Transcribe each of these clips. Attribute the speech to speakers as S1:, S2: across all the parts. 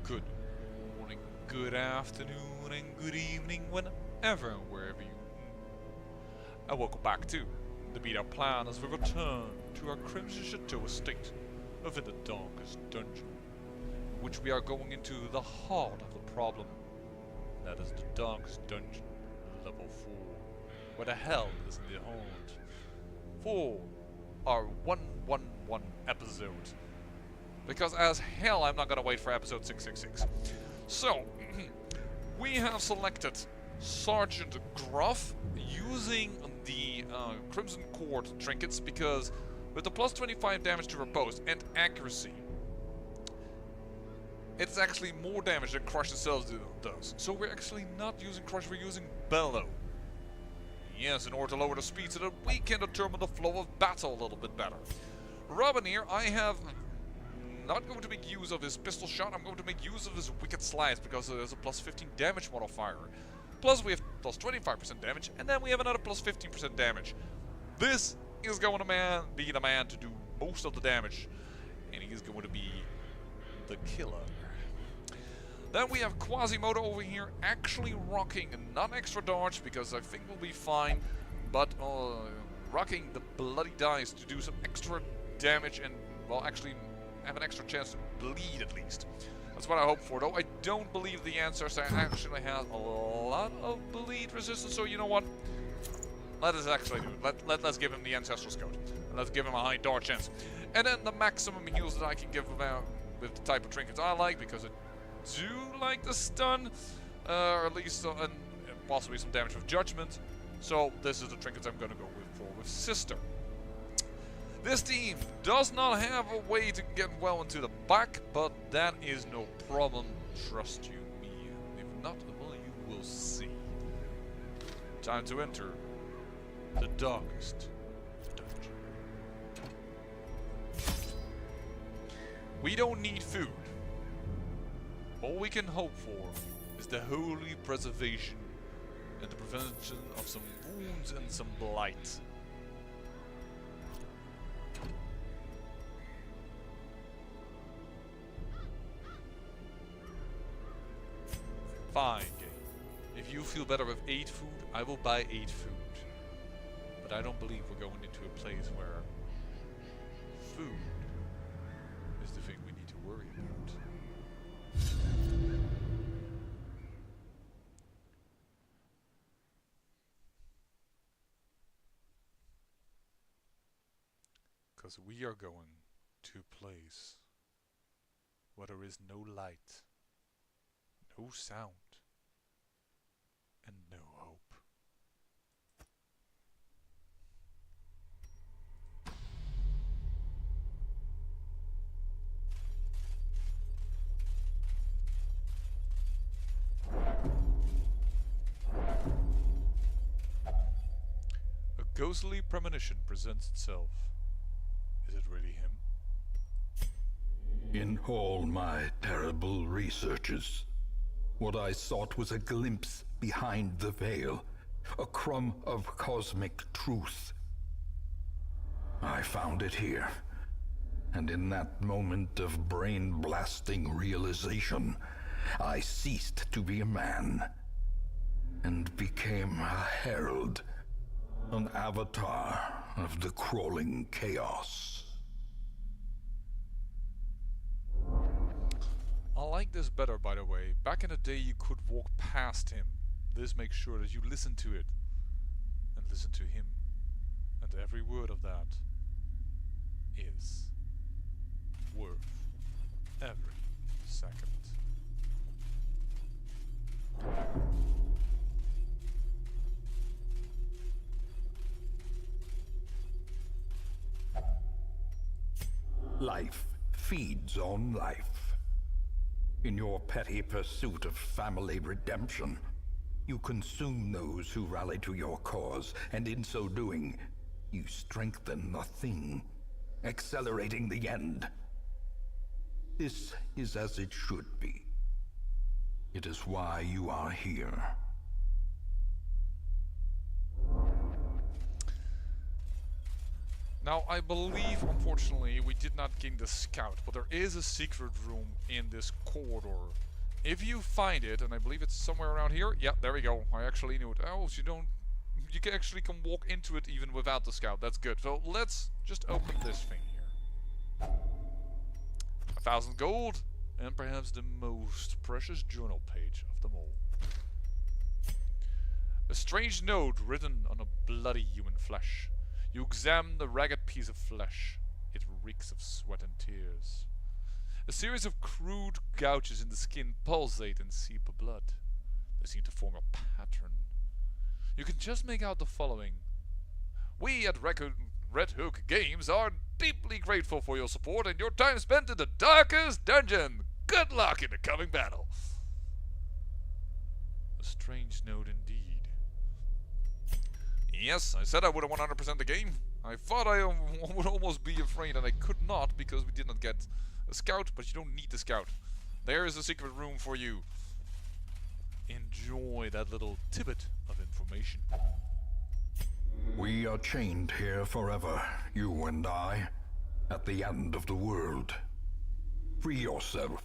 S1: good morning, good afternoon, and good evening, whenever and wherever you are. And welcome back to the Beat Up Plan as we return to our Crimson Chateau estate within the darkest dungeon, in which we are going into the heart of the problem. That is the darkest dungeon, level 4, where the hell is in the haunt. For our 111 episode. Because as hell I'm not gonna wait for episode 666. So, we have selected Sergeant Gruff using the Crimson Cord trinkets because with the plus 25 damage to riposte and accuracy, it's actually more damage than Crush itself does. So we're actually not using Crush, we're using Bellow. Yes, in order to lower the speed so that we can determine the flow of battle a little bit better. Robin here, I have not going to make use of his pistol shot, I'm going to make use of his Wicked Slice because there's a plus 15 damage modifier. Plus we have plus 25% damage, and then we have another plus 15% damage. This is going to be the man to do most of the damage, and he is going to be the killer. Then we have Quasimodo over here, actually rocking not extra dodge because I think we'll be fine, but rocking the bloody dice to do some extra damage and, well, actually have an extra chance to bleed at least. That's what I hope for, though. I don't believe the Ancestor actually has a lot of bleed resistance, so you know what? Let us actually do it. Let's give him the Ancestral's Code. And let's give him a high dodge chance. And then the maximum heals that I can give him out with the type of trinkets I like, because I do like the stun, or at least and possibly some damage with Judgment. So this is the trinkets I'm going to go with Sister. This team does not have a way to get well into the back, but that is no problem, trust you me. If not, well, you will see. Time to enter the darkest dungeon. We don't need food. All we can hope for is the holy preservation and the prevention of some wounds and some blight. Fine, game. If you feel better with 8 food, I will buy 8 food. But I don't believe we're going into a place where food is the thing we need to worry about. Because we are going to a place where there is no light, no sound, and no hope. A ghostly premonition presents itself. Is it really him?
S2: In all my terrible researches, what I sought was a glimpse behind the veil, a crumb of cosmic truth. I found it here, and in that moment of brain-blasting realization, I ceased to be a man, and became a herald, an avatar of the crawling chaos.
S1: I like this better, by the way. Back in the day you could walk past him. This makes sure that you listen to it. And listen to him. And every word of that is worth every second.
S2: Life feeds on life. In your petty pursuit of family redemption, you consume those who rally to your cause, and in so doing, you strengthen the thing, accelerating the end. This is as it should be. It is why you are here.
S1: Now, I believe, unfortunately, we did not gain the scout, but there is a secret room in this corridor. If you find it, and I believe it's somewhere around here. Yeah, there we go. I actually knew it. Oh, so you can actually walk into it even without the scout. That's good. So let's just open this thing here. 1,000 gold, and perhaps the most precious journal page of them all. A strange note written on a bloody human flesh. You examine the ragged piece of flesh. It reeks of sweat and tears. A series of crude gouges in the skin pulsate and seep blood. They seem to form a pattern. You can just make out the following. We at Red Hook Games are deeply grateful for your support and your time spent in the darkest dungeon. Good luck in the coming battle. A strange note indeed. Yes, I said I would have 100% the game. I thought I would almost be afraid and I could not because we did not get a scout, but you don't need the scout. There is a secret room for you. Enjoy that little tidbit of information.
S2: We are chained here forever, you and I, at the end of the world. Free yourself,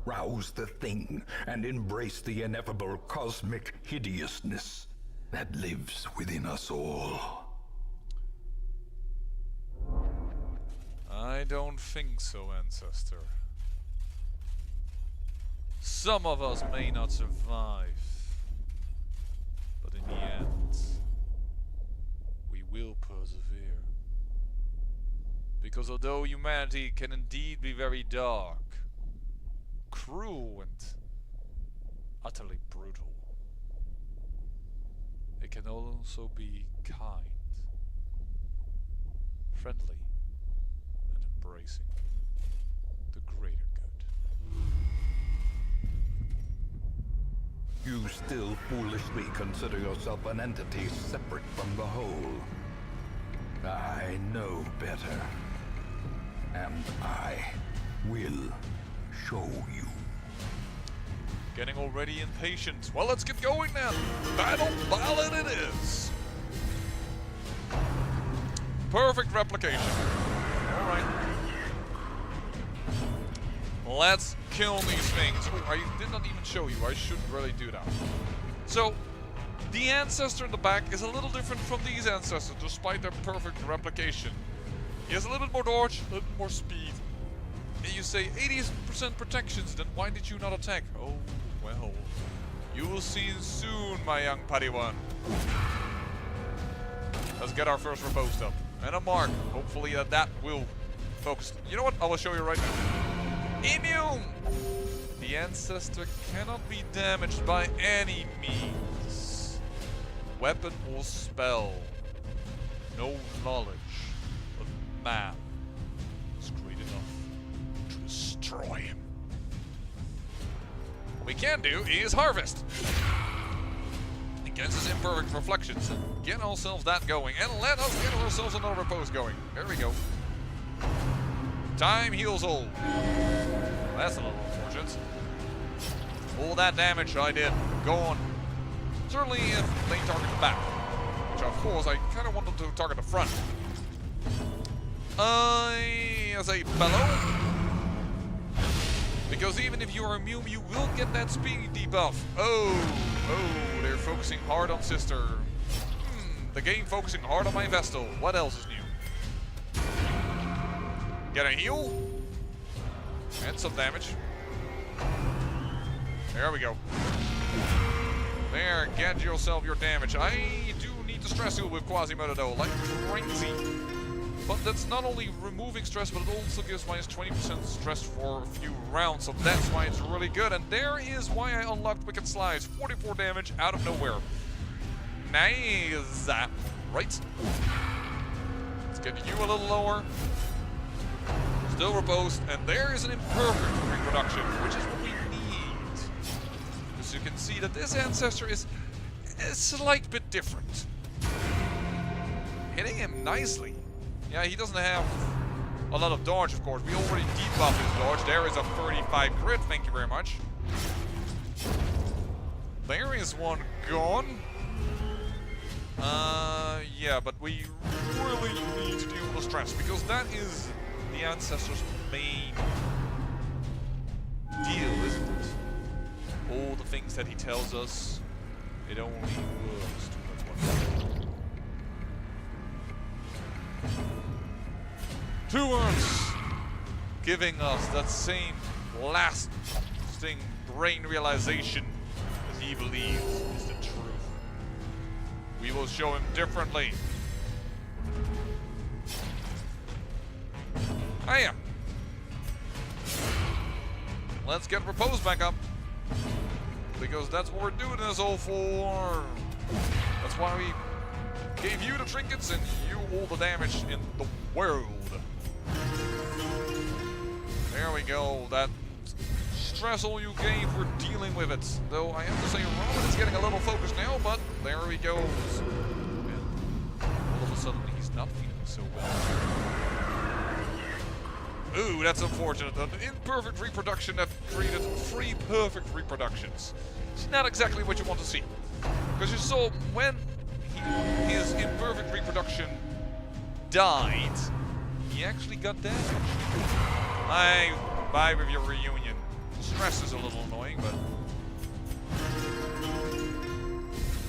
S2: rouse the thing, and embrace the ineffable cosmic hideousness that lives within us all.
S1: I don't think so, Ancestor. Some of us may not survive, but in the end, we will persevere. Because although humanity can indeed be very dark, cruel, and utterly brutal, it can also be kind, friendly, and embracing the greater good.
S2: You still foolishly consider yourself an entity separate from the whole. I know better. And I will show you.
S1: Getting already impatient. Well, let's get going then. Battle Ballad it is. Perfect replication. Alright. Let's kill these things. Oh, I did not even show you. I should really do that. So, the ancestor in the back is a little different from these ancestors, despite their perfect replication. He has a little bit more dodge, a little bit more speed. And you say 80% protections, then why did you not attack? Oh, well. You will see soon, my young Padawan. Let's get our first riposte up. And a mark. Hopefully that will focus. You know what? I will show you right now. Immune! The ancestor cannot be damaged by any means. Weapon or spell. No knowledge of man is great enough to destroy him. What we can do is harvest against his imperfect reflections and get ourselves that going, and let us get ourselves another repose going. There we go. Time heals all. Well, that's a little unfortunate. All that damage I did, gone. Certainly if they target the back, which of course I kind of want them to target the front. As a fellow, because even if you are immune, you will get that speed debuff. Oh, they're focusing hard on Sister. The game focusing hard on my Vestal. What else is new? Get a heal. And some damage. There we go. There, get yourself your damage. I do need to stress heal with Quasimodo though, like crazy. But that's not only removing stress, but it also gives minus 20% stress for a few rounds, so that's why it's really good. And there is why I unlocked Wicked Slice. 44 damage out of nowhere. Nice. Right. Let's get you a little lower. Still repose, and there is an imperfect reproduction, which is what we need. Because you can see that this ancestor is a slight bit different. Hitting him nicely. Yeah, he doesn't have a lot of dodge, of course. We already debuffed his dodge. There is a 35 crit, thank you very much. There is one gone. Yeah, but we really need to deal with the stress, because that is the Ancestor's main deal, isn't it? All the things that he tells us, it only works to one. Towards giving us that same lasting brain realization that he believes is the truth. We will show him differently. Hiya. Let's get Repose back up. Because that's what we're doing this all for. That's why we gave you the trinkets and you all the damage in the world. There we go. That stress all you gave, we're dealing with it. Though I have to say, Robin is getting a little focused now, but there he goes. And all of a sudden, he's not feeling so well. Ooh, that's unfortunate. An imperfect reproduction that created 3 perfect reproductions. It's not exactly what you want to see. Because you saw when his imperfect reproduction died, he actually got damaged. Bye with your reunion. Stress is a little annoying, but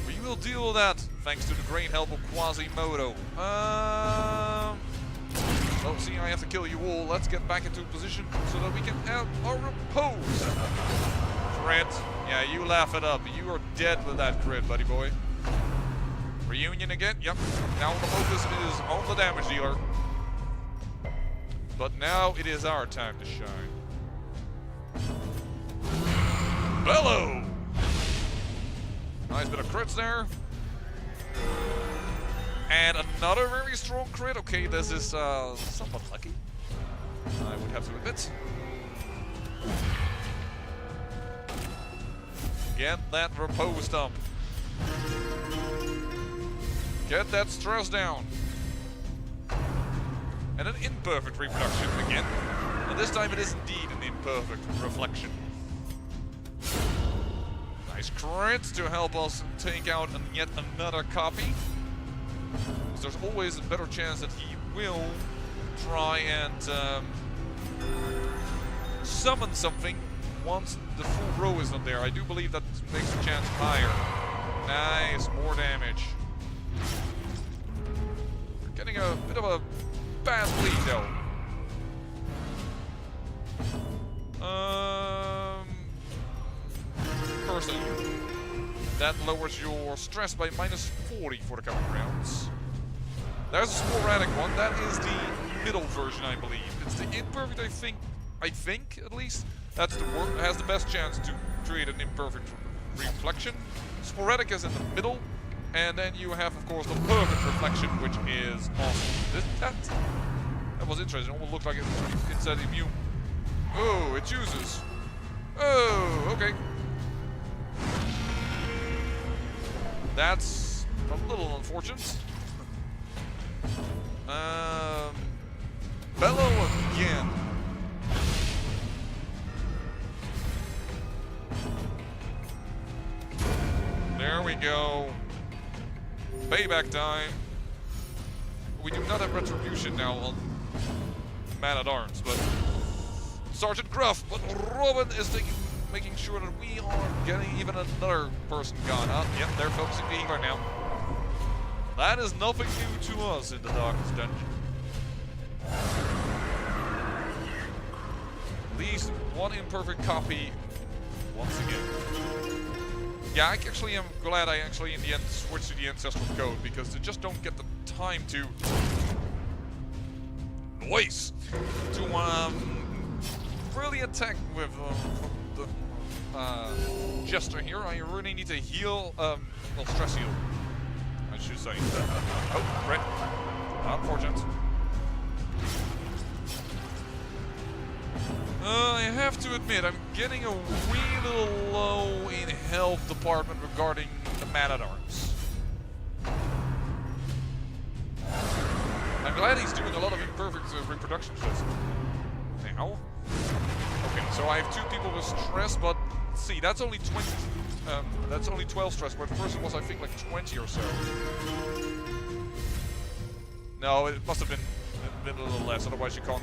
S1: we will deal with that thanks to the great help of Quasimodo. Oh, see, I have to kill you all. Let's get back into position so that we can have our repose. Crit. Yeah, you laugh it up. You are dead with that crit, buddy boy. Reunion again? Yep. Now the focus is on the damage dealer. But now it is our time to shine. Bellow! Nice bit of crits there. And another very strong crit. Okay, this is somewhat lucky, I would have to admit. Get that repose up. Get that stress down. And an imperfect reproduction again. And this time it is indeed an imperfect reflection. Nice crit to help us take out yet another copy. There's always a better chance that he will try and summon something once the full row is not there. I do believe that makes the chance higher. Nice, more damage. We're getting a bit of a bad bleed though. Person. That lowers your stress by -40 for the coming rounds. There's a sporadic one. That is the middle version, I believe. It's the imperfect, I think at least. That's the one has the best chance to create an imperfect reflection. Sporadic is in the middle, and then you have, of course, the perfect reflection, which is awesome. That was interesting. It almost looked like it said immune. Oh, it chooses. Oh, okay. That's a little unfortunate. Bellow again. There we go. Payback time. We do not have retribution now on Man-at-Arms, but Sergeant Gruff. But Robin is making sure that we are getting even another person gone up. Yep, they're focusing the healer now. That is nothing new to us in the Darkest Dungeon. At least one imperfect copy once again. Yeah, I actually am glad I actually in the end switched to the Ancestral Code, because they just don't get the time to really attack with the Jester here. I really need to heal, well, stress heal, I should say. Oh, right. Unfortunate. I have to admit, I'm getting a wee little low in health department regarding the Man-at-Arms. I'm glad he's doing a lot of imperfect reproduction shots. Now. Okay, so I have 2 people with stress, but see, that's only 20 That's only 12 stress, where the first one was, I think, like 20 or so. No, it must have been a little less, otherwise you can't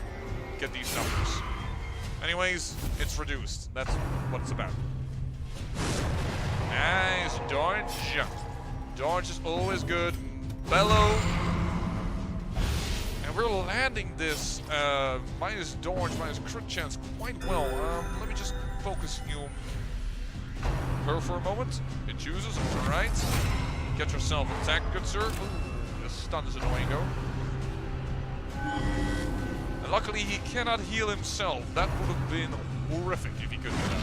S1: get these numbers. Anyways, it's reduced. That's what it's about. Nice dodge. Dodge is always good. Bellow. And we're landing this minus dodge, minus crit chance quite well. Let me just focus you her for a moment. It chooses. Alright. Get yourself attacked, good sir. Ooh, this stun is annoying though. And luckily he cannot heal himself. That would have been horrific if he could do that.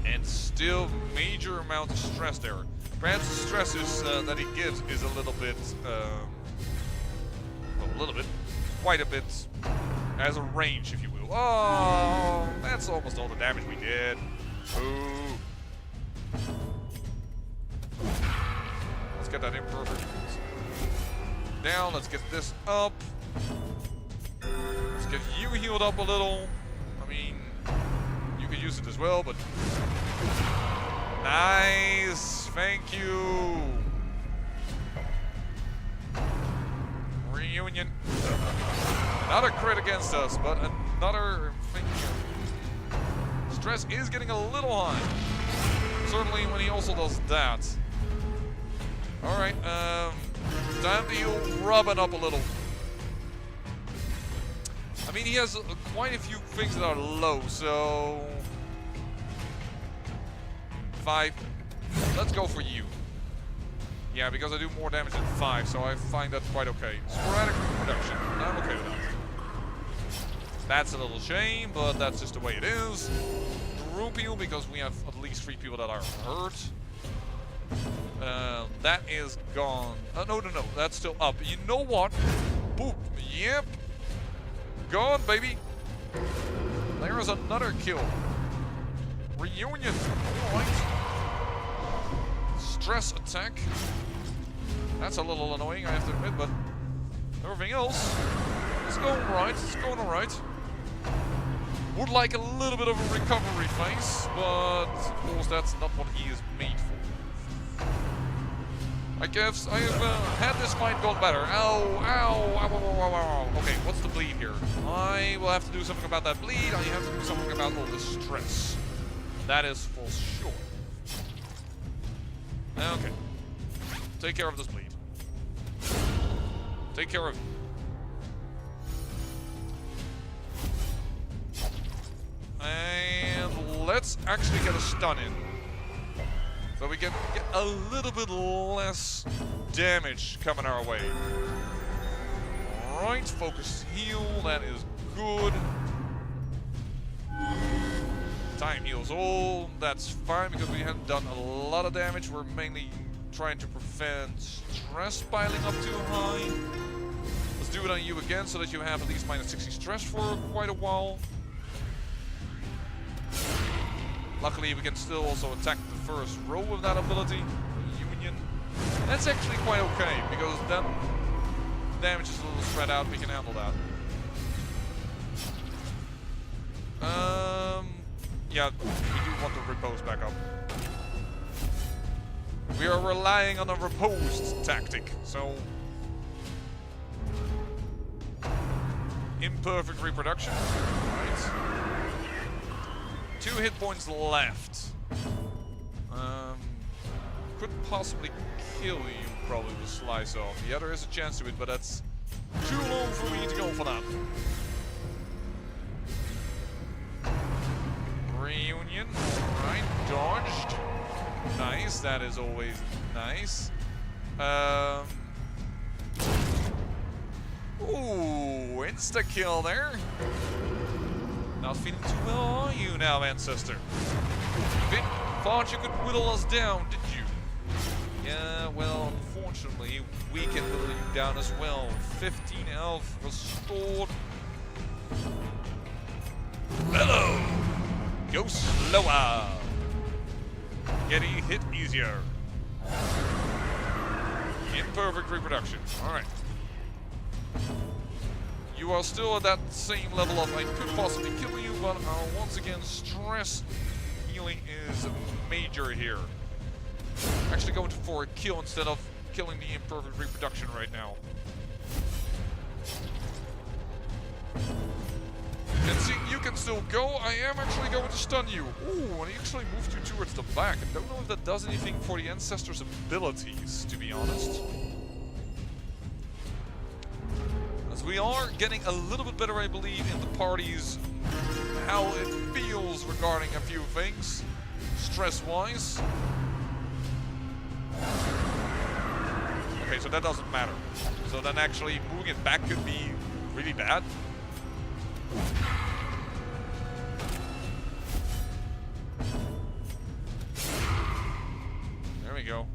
S1: And still major amount of stress there. Perhaps the stress is, that he gives is a little bit, quite a bit, as a range if you will. Oh, that's almost all the damage we did. Ooh. Let's get that imperfect down. Let's get this up. Let's get you healed up a little. I mean, you could use it as well, but nice. Thank you. Reunion. Another crit against us, but another thank you. Stress is getting a little high. Certainly when he also does that. Alright, time to heal Robin up a little. I mean, he has quite a few things that are low, so... 5. Let's go for you. Yeah, because I do more damage than 5, so I find that quite okay. Sporadic reproduction. I'm okay with that. That's a little shame, but that's just the way it is. Group heal, because we have at least 3 people that are hurt. That is gone. No, that's still up. You know what? Boop. Yep. Gone, baby. There is another kill. Reunion. Alright. Stress attack. That's a little annoying, I have to admit, but everything else is going alright. It's going alright. Would like a little bit of a recovery phase, but of course that's not what he is made for. I guess I have had this fight gone better. Ow, ow, ow, ow, ow, ow. Okay, what's the bleed here? I will have to do something about that bleed. I have to do something about all the stress. That is for sure. Okay. Take care of this bleed. Take care of it. And let's actually get a stun in. So we can get a little bit less damage coming our way. Alright, focus heal, that is good. Time heals all, that's fine because we haven't done a lot of damage. We're mainly trying to prevent stress piling up too high. Let's do it on you again so that you have at least minus 60 stress for quite a while. Luckily, we can still also attack the first row with that ability. Union. That's actually quite okay, because then damage is a little spread out. We can handle that. Yeah, we do want the repose back up. We are relying on a reposed tactic, so... Imperfect reproduction. Right. 2 hit points left. Could possibly kill you probably with Slice Off. Yeah, there is a chance to it, but that's too long for me to go for that. Reunion. Alright, dodged. Nice, that is always nice. Ooh, insta-kill there. Not feeling too well, are you now, Ancestor? You thought you could whittle us down, did you? Yeah, well, unfortunately, we can whittle you down as well. 15 health restored. Hello! Go slower! Getting hit easier. Imperfect reproduction. Alright. You are still at that same level of I could possibly kill you, but once again, stress feeling is major here. Actually going for a kill instead of killing the imperfect reproduction right now. And see, you can still go. I am actually going to stun you. Ooh, and he actually moved you towards the back. I don't know if that does anything for the Ancestor's abilities, to be honest. As we are getting a little bit better, I believe, in the parties, how it feels regarding a few things, stress-wise. Okay, so that doesn't matter. So then actually moving it back could be really bad. There we go.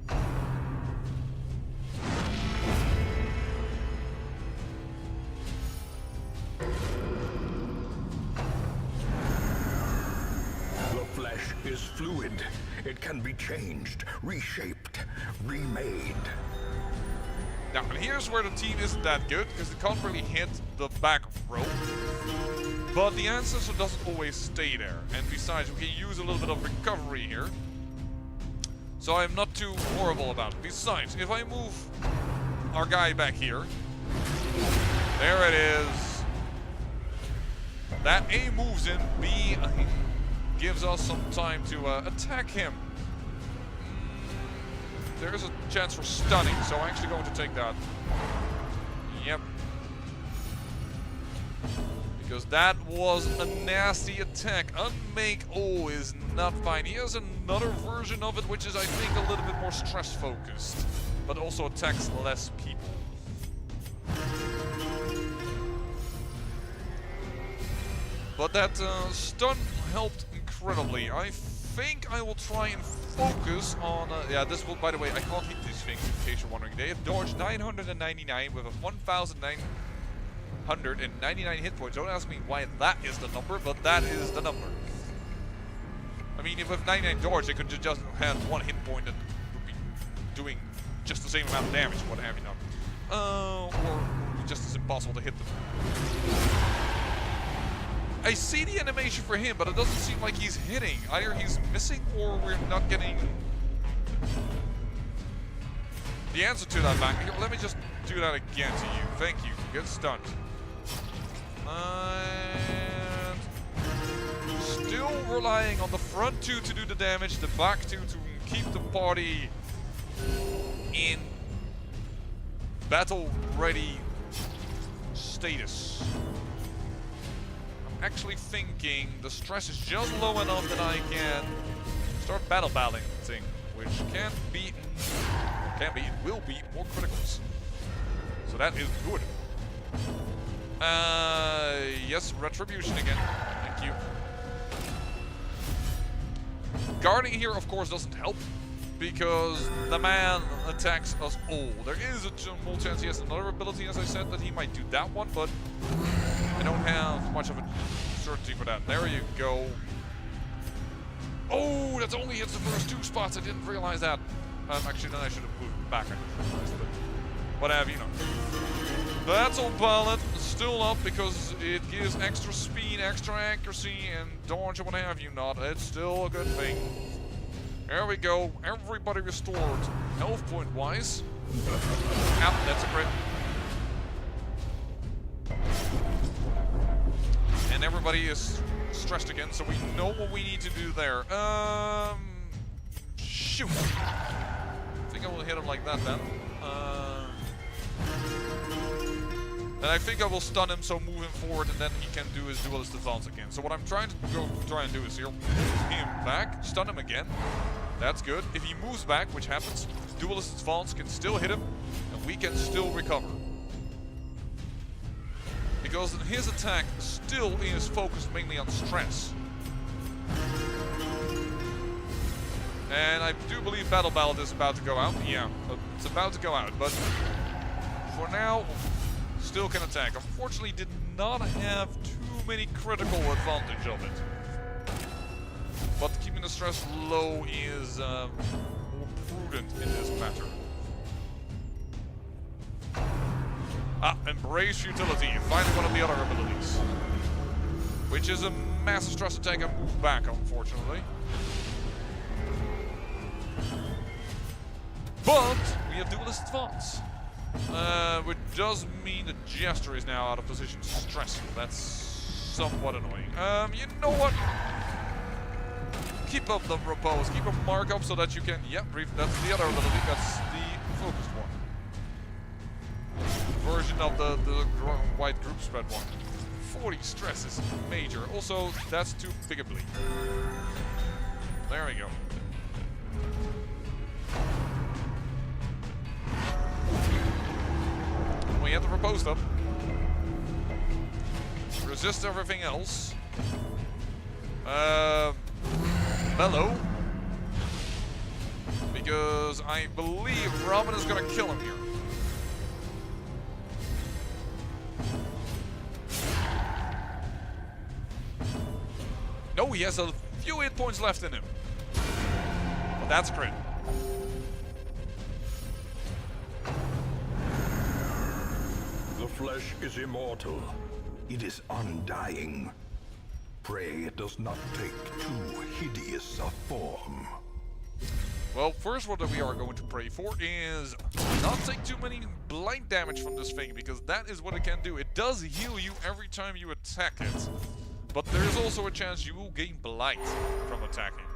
S2: The flesh is fluid. It can be changed, reshaped, remade.
S1: Now, and here's where the team isn't that good, because it can't really hit the back row. But the Ancestor doesn't always stay there. And besides, we can use a little bit of recovery here. So I'm not too horrible about it. Besides, if I move our guy back here, there it is. That A moves in, B gives us some time to attack him. There is a chance for stunning, so I'm actually going to take that. Yep. Because that was a nasty attack. Unmake O is not fine. He has another version of it, which is, I think, a little bit more stress-focused. But also attacks less people. But that stun helped incredibly. I think I will try and focus on... yeah, this will, by the way, I can't hit these things in case you're wondering. They have dodge 999 with a 1,999 hit points. Don't ask me why that is the number, but that is the number. I mean, if with 99 dodge, they could just have one hit point and would be doing just the same amount of damage, what have you not. Or just as impossible to hit them. I see the animation for him, but it doesn't seem like he's hitting. Either he's missing or we're not getting the answer to that back. Let me just do that again to you. Thank you. Get stunned. And still relying on the front two to do the damage, the back two to keep the party in battle ready status. Actually thinking the stress is just low enough that I can start battle balancing, which can be, it will be more criticals. So that is good. Yes, retribution again. Thank you. Guarding here, of course, doesn't help because the man attacks us all. There is a small chance he has another ability, as I said, that he might do that one, but I don't have much of a certainty for that. There you go. Oh, that only hits the first two spots. I didn't realize that. Actually, then I should have moved back. I realized, but whatever, you know. Battle Ballad still up because it gives extra speed, extra accuracy, and dodge and what have you not. It's still a good thing. There we go. Everybody restored health point wise. Yep, that's a crit. And everybody is stressed again, so we know what we need to do there. Shoot. I think I will hit him like that then. And I think I will stun him, so move him forward, and then he can do his duelist advance again. So what I'm trying to try and do is here, move him back, stun him again. That's good. If he moves back, which happens, duelist advance can still hit him, and we can still recover. Because his attack still is focused mainly on stress. And I do believe Battle Ballad is about to go out. Yeah, it's about to go out, but for now, still can attack. Unfortunately, did not have too many critical advantage of it. But keeping the stress low is more prudent in this matter. Embrace Futility, finally one of the other abilities. Which is a massive stress attack and move back, unfortunately. But we have duelist advance. Which does mean the Jester is now out of position, stressful. That's somewhat annoying. You know what? Keep up the repose, keep a mark up so that you can, brief. That's the other ability, that's the focused one. Version of the white group spread one. 40 stress is major. Also, that's too big a bleed. There we go. We have the repose up. Resist everything else. Bellow. Because I believe Robin is gonna kill him here. No, he has a few hit points left in him. But that's crit.
S2: The flesh is immortal. It is undying. Pray it does not take too hideous a form.
S1: Well, first what we are going to pray for is not take too many blight damage from this thing, because that is what it can do. It does heal you every time you attack it. But there is also a chance you will gain blight from attacking.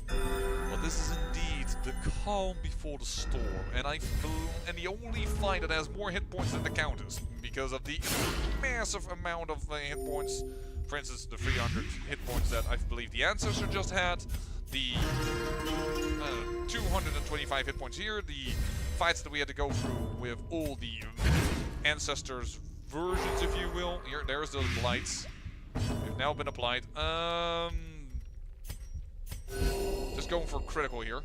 S1: But this is indeed the calm before the storm, and the only fight that has more hit points than the Countess, because of the massive amount of hit points. For instance, the 300 hit points that I believe the Ancestor just had, the 225 hit points here, the fights that we had to go through with all the Ancestors versions, if you will. Here, there's those blights. They've now been applied. Just going for critical here.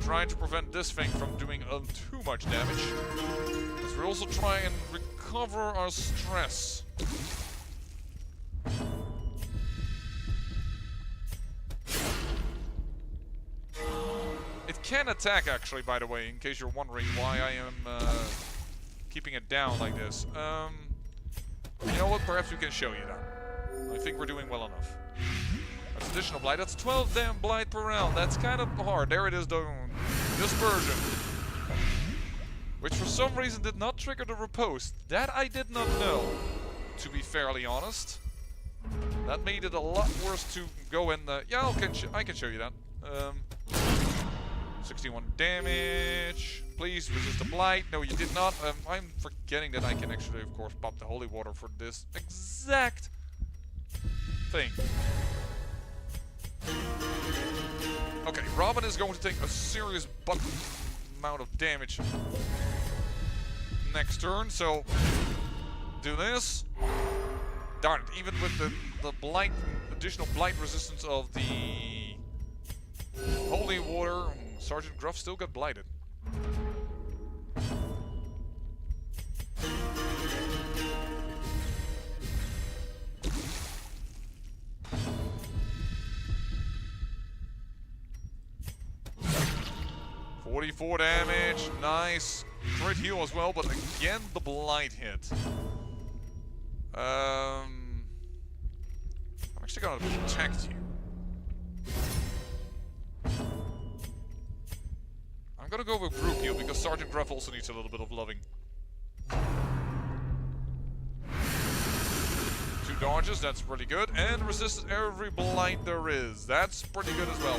S1: Trying to prevent this thing from doing too much damage. As we also try and recover our stress. It can attack, actually, by the way, in case you're wondering why I am keeping it down like this. You know what? Perhaps we can show you that. I think we're doing well enough. That's additional blight. That's 12 damn blight per round. That's kind of hard. There it is, though. Dispersion. Which for some reason did not trigger the repose. That I did not know, to be fairly honest. That made it a lot worse to go in the... Yeah, I can show you that. 61 damage. Please resist the blight. No, you did not. I'm forgetting that I can actually, of course, pop the holy water for this exact thing. Okay, Robin is going to take a serious amount of damage next turn, so do this. Darn it, even with the blight, additional blight resistance of the holy water, Sergeant Gruff still got blighted. .44 damage, nice. Crit heal as well, but again the blight hit. I'm actually gonna protect you. I'm gonna go with group heal because Sergeant Gruff also needs a little bit of loving. 2 dodges, that's pretty good, and resists every blight there is. That's pretty good as well.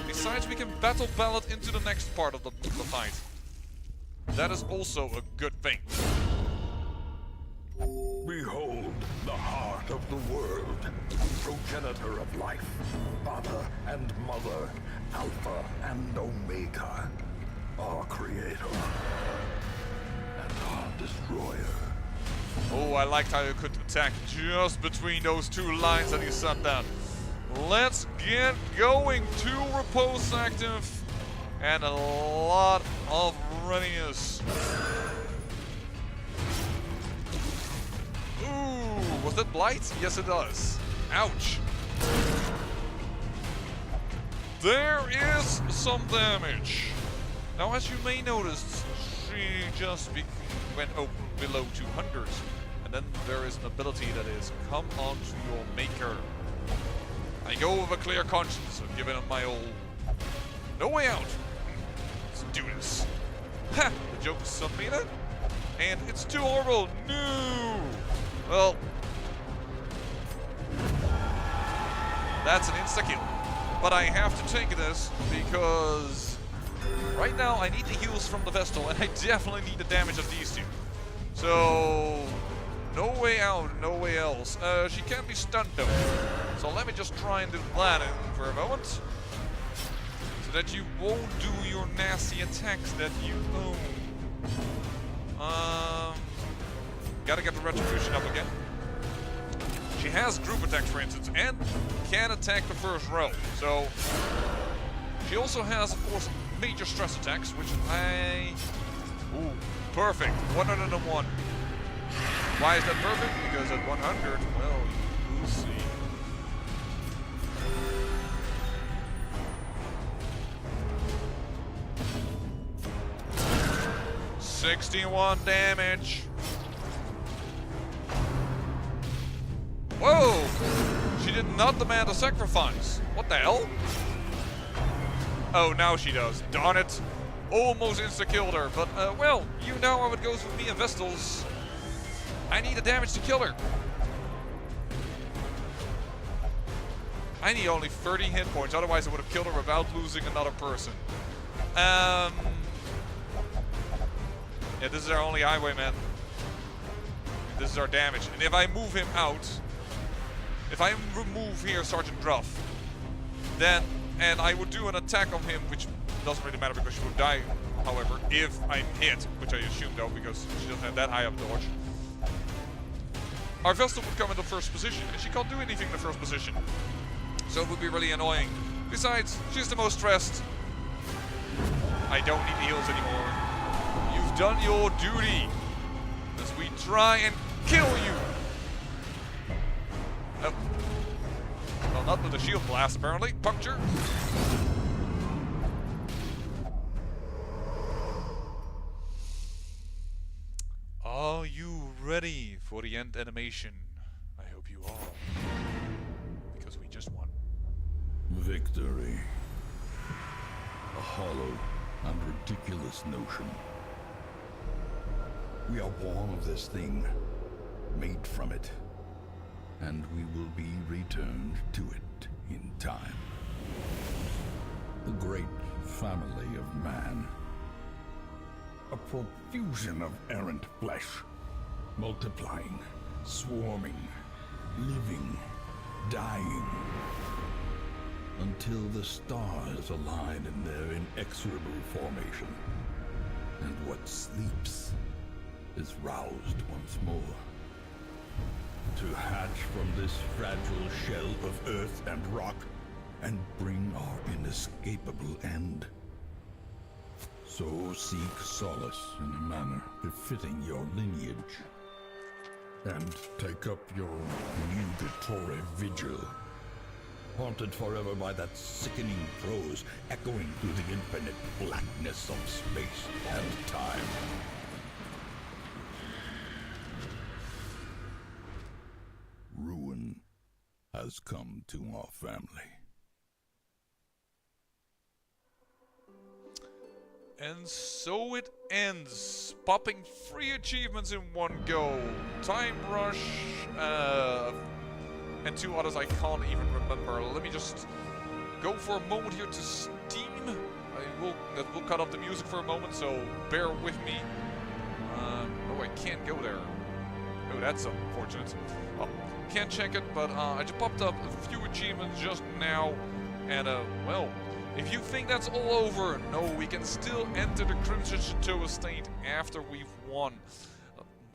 S1: Besides, we can battle ballad into the next part of the fight. That is also a good thing.
S2: Behold the heart of the world, progenitor of life, father and mother, alpha and omega, our creator and our destroyer.
S1: Oh, I liked how you could attack just between those 2 lines that he set down. Let's get going. 2 repose active and a lot of readiness. Ooh, was that blight? Yes, it does. Ouch. There is some damage. Now, as you may notice, she just went open. below 200. And then there is an ability that is come on to your maker. I go with a clear conscience of giving him my old no way out. Let's do this. Ha! The joke is on me then. And it's too horrible. No! Well, that's an insta-kill. But I have to take this because right now I need the heals from the Vestal and I definitely need the damage of these two. So, no way out, no way else. She can't be stunned though. So let me just try and do that for a moment. So that you won't do your nasty attacks that you own. Gotta get the retribution up again. She has group attacks, for instance, and can attack the first row. So she also has, of course, major stress attacks, which ooh, perfect. 101. Why is that perfect? Because at 100, well, you'll see. 61 damage. Whoa! She did not demand a sacrifice. What the hell? Oh, now she does. Darn it. Almost insta-killed her. But, well, you know how it goes with me and Vestals. I need the damage to kill her. I need only 30 hit points. Otherwise, I would have killed her without losing another person. Yeah, this is our only highwayman. This is our damage. And if I move him out, if I remove here Sergeant Druff, then, and I would do an attack on him, which doesn't really matter because she would die, however, if I'm hit, which I assume though, because she doesn't have that high up dodge. Our Vestal would come in the first position, and she can't do anything in the first position. So it would be really annoying. Besides, she's the most stressed. I don't need the heals anymore. You've done your duty as we try and kill you. Oh. Well, not with the shield blast, apparently. Puncture. Are you ready for the end animation? I hope you are. Because we just won.
S2: Victory. A hollow and ridiculous notion. We are born of this thing, made from it, and we will be returned to it in time. The great family of man. A profusion of errant flesh, multiplying, swarming, living, dying, until the stars align in their inexorable formation, and what sleeps is roused once more. To hatch from this fragile shell of earth and rock, and bring our inescapable end. So seek solace in a manner befitting your lineage, and take up your nugatory vigil, haunted forever by that sickening prose echoing through the infinite blackness of space and time. Ruin has come to our family.
S1: And so it ends, popping 3 achievements in one go. Time Rush, and 2 others I can't even remember. Let me just go for a moment here to Steam. That will cut off the music for a moment, so bear with me. Oh, I can't go there. Oh, that's unfortunate. Well, can't check it, but I just popped up a few achievements just now, and well, if you think that's all over, no, we can still enter the Crimson Chateau estate after we've won.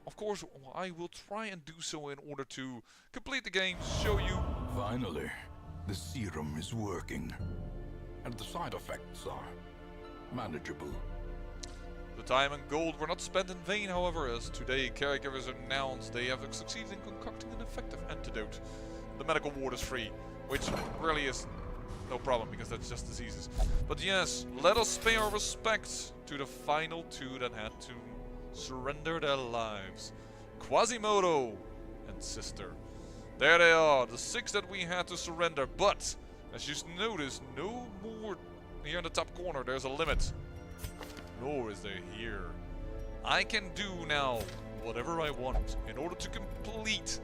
S1: Of course, I will try and do so in order to complete the game, show you.
S2: Finally, the serum is working, and the side effects are manageable.
S1: The time and gold were not spent in vain, however, as today caregivers announced they have succeeded in concocting an effective antidote. The medical ward is free, which really is no problem because that's just diseases. But yes, let us pay our respects to the final 2 that had to surrender their lives. Quasimodo and Sister. There they are, the 6 that we had to surrender, but as you notice, no more here in the top corner. There's a limit. Nor is there here. I can do now whatever I want in order to complete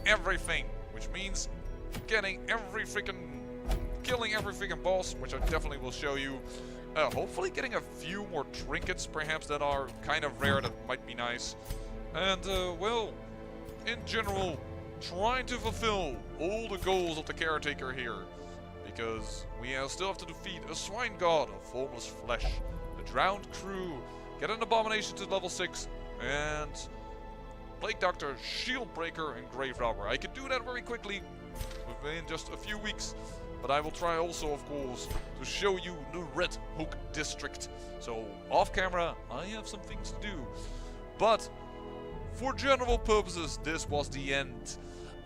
S1: everything, which means killing every freaking boss, which I definitely will show you. Hopefully getting a few more trinkets, perhaps, that are kind of rare, that might be nice. And, well, in general, trying to fulfill all the goals of the caretaker here. Because we still have to defeat a swine god of formless flesh, a drowned crew, get an abomination to level 6, and Plague Doctor, Shield Breaker, and Grave Robber. I can do that very quickly within just a few weeks. But I will try also, of course, to show you the Red Hook District. So, off camera, I have some things to do. But, for general purposes, this was the end.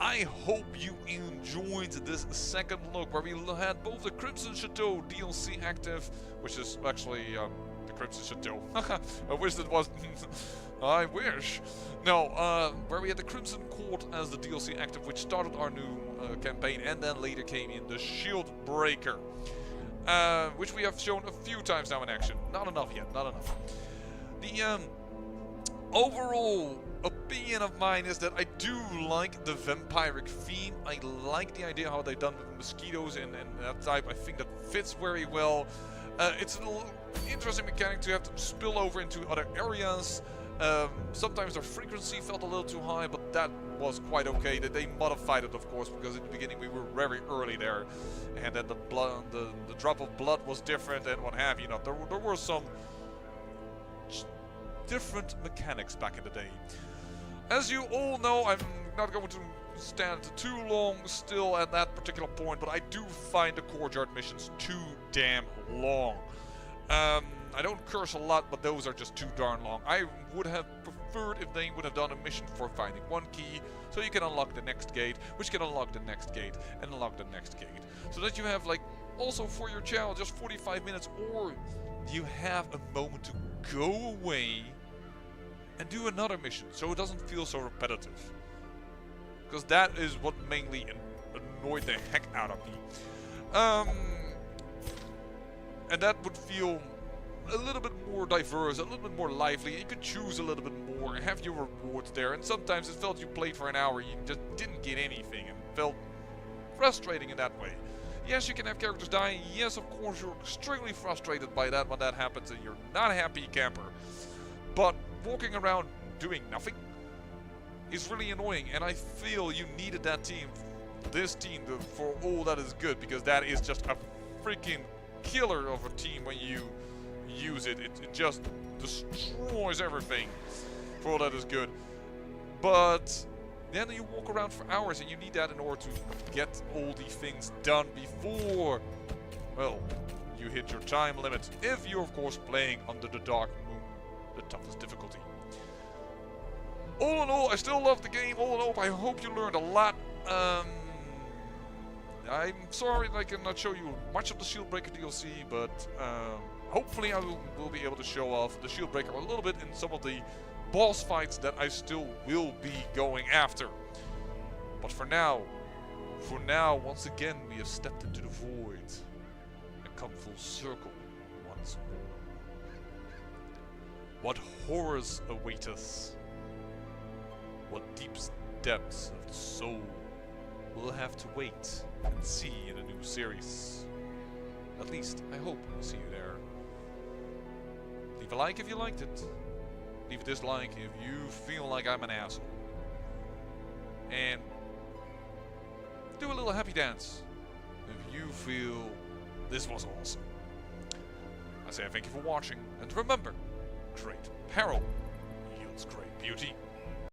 S1: I hope you enjoyed this second look, where we had both the Crimson Chateau DLC active, which is actually the Crimson Chateau. I wish it was. I wish. No, where we had the Crimson Court as the DLC active, which started our new campaign, and then later came in the Shield Breaker, which we have shown a few times now in action. Not enough yet, not enough. The overall opinion of mine is that I do like the vampiric theme. I like the idea how they've done with mosquitoes and that type. I think that fits very well. It's an interesting mechanic to have to spill over into other areas. Sometimes the frequency felt a little too high, but that was quite okay. They modified it, of course, because in the beginning we were very early there, and then the drop of blood was different and what have you. Not there were some different mechanics back in the day. As you all know, I'm not going to stand too long still at that particular point, but I do find the courtyard missions too damn long. I don't curse a lot, but those are just too darn long. I would have preferred if they would have done a mission for finding one key, so you can unlock the next gate, which can unlock the next gate, and unlock the next gate. So that you have, like, also for your channel, just 45 minutes, or you have a moment to go away and do another mission, so it doesn't feel so repetitive. Because that is what mainly annoyed the heck out of me. And that would feel a little bit more diverse, a little bit more lively. You could choose a little bit more, have your rewards there, and sometimes it felt you played for an hour, you just didn't get anything, and felt frustrating in that way. Yes, you can have characters die. Yes, of course, you're extremely frustrated by that when that happens, and you're not a happy camper. But walking around doing nothing is really annoying, and I feel you needed that team, this team, for all that is good, because that is just a freaking killer of a team when you use it. It just destroys everything for all that is good. But then you walk around for hours, and you need that in order to get all these things done before, well, you hit your time limit. If you're, of course, playing under the Dark Moon, the toughest difficulty. All in all, I still love the game. All in all, I hope you learned a lot. I'm sorry that I cannot show you much of the Shield Breaker DLC, but hopefully I will be able to show off the Shield Breaker a little bit in some of the boss fights that I still will be going after. But for now, once again, we have stepped into the void and come full circle once more. What horrors await us? What deep depths of the soul? We'll have to wait and see in a new series. At least, I hope we'll see you there. Leave a like if you liked it. Leave a dislike if you feel like I'm an asshole. And do a little happy dance if you feel this was awesome. I say thank you for watching, and remember, great peril yields great beauty.